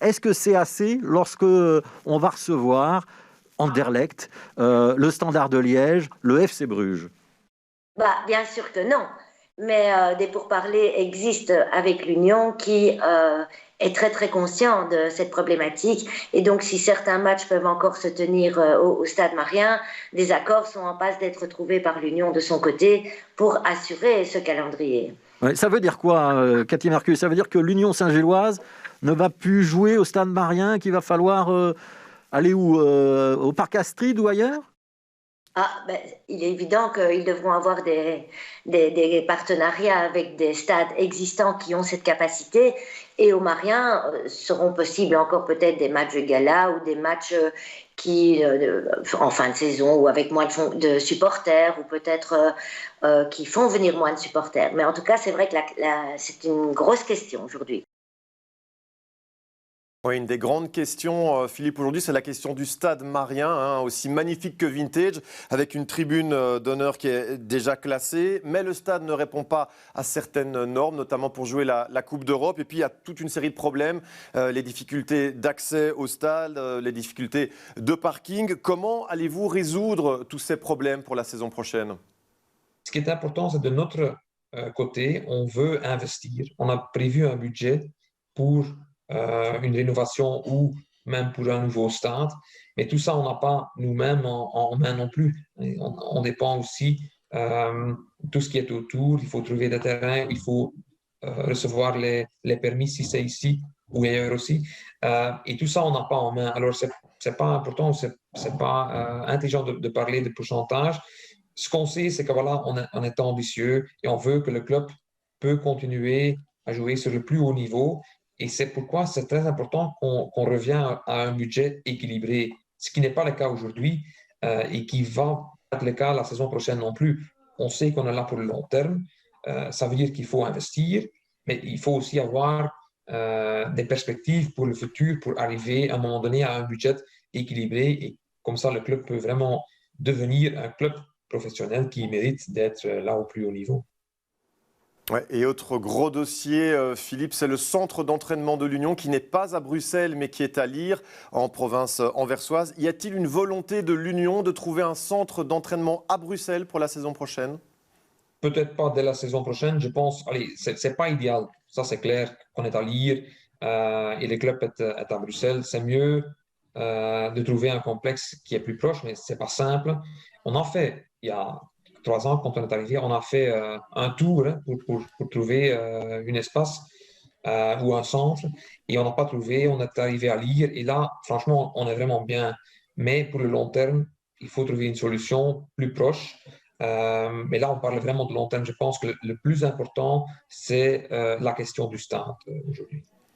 est-ce que c'est assez lorsque on va recevoir Anderlecht, le Standard de Liège, le FC Bruges? Bien sûr que non, mais des pourparlers existent avec l'Union qui est très très conscient de cette problématique. Et donc, si certains matchs peuvent encore se tenir au Stade Marien, des accords sont en passe d'être trouvés par l'Union de son côté pour assurer ce calendrier. Ouais, ça veut dire quoi, Cathy Mercus? Ça veut dire que l'Union Saint-Gilloise ne va plus jouer au Stade Marien, qu'il va falloir aller où, au Parc Astrid ou ailleurs? Il est évident qu'ils devront avoir des partenariats avec des stades existants qui ont cette capacité. Et au Marien, seront possibles encore peut-être des matchs de gala ou des matchs en fin de saison ou avec moins de supporters ou peut-être qui font venir moins de supporters. Mais en tout cas, c'est vrai que c'est une grosse question aujourd'hui. Oui, une des grandes questions, Philippe, aujourd'hui, c'est la question du stade Marien, hein, aussi magnifique que vintage, avec une tribune d'honneur qui est déjà classée. Mais le stade ne répond pas à certaines normes, notamment pour jouer la Coupe d'Europe. Et puis, il y a toute une série de problèmes, les difficultés d'accès au stade, les difficultés de parking. Comment allez-vous résoudre tous ces problèmes pour la saison prochaine? Ce qui est important, c'est de notre côté, on veut investir. On a prévu un budget pour une rénovation ou même pour un nouveau stade. Mais tout ça, on n'a pas nous-mêmes en main non plus. On dépend aussi tout ce qui est autour. Il faut trouver des terrains, il faut recevoir les permis si c'est ici ou ailleurs aussi. Et tout ça, on n'a pas en main. Alors, c'est pas important, c'est pas intelligent de parler de pourcentage. Ce qu'on sait, c'est que voilà, on est ambitieux et on veut que le club peut continuer à jouer sur le plus haut niveau. Et c'est pourquoi c'est très important qu'on revienne à un budget équilibré, ce qui n'est pas le cas aujourd'hui et qui va être le cas la saison prochaine non plus. On sait qu'on est là pour le long terme. Ça veut dire qu'il faut investir, mais il faut aussi avoir des perspectives pour le futur, pour arriver à un moment donné à un budget équilibré. Et comme ça, le club peut vraiment devenir un club professionnel qui mérite d'être là au plus haut niveau. Ouais, et autre gros dossier, Philippe, c'est le centre d'entraînement de l'Union qui n'est pas à Bruxelles mais qui est à Lire, en province anversoise. Y a-t-il une volonté de l'Union de trouver un centre d'entraînement à Bruxelles pour la saison prochaine? Peut-être pas dès la saison prochaine, je pense. Allez, c'est pas idéal, ça c'est clair, qu'on est à Lire et le club est à Bruxelles. C'est mieux de trouver un complexe qui est plus proche, mais c'est pas simple. On en fait, il y a 3 ans, quand on est arrivé, on a fait un tour hein, pour trouver un espace ou un centre, et on n'a pas trouvé. On est arrivé à Lire, et là, franchement, on est vraiment bien. Mais pour le long terme, il faut trouver une solution plus proche. Mais là, on parle vraiment de long terme. Je pense que le plus important, c'est la question du stade aujourd'hui.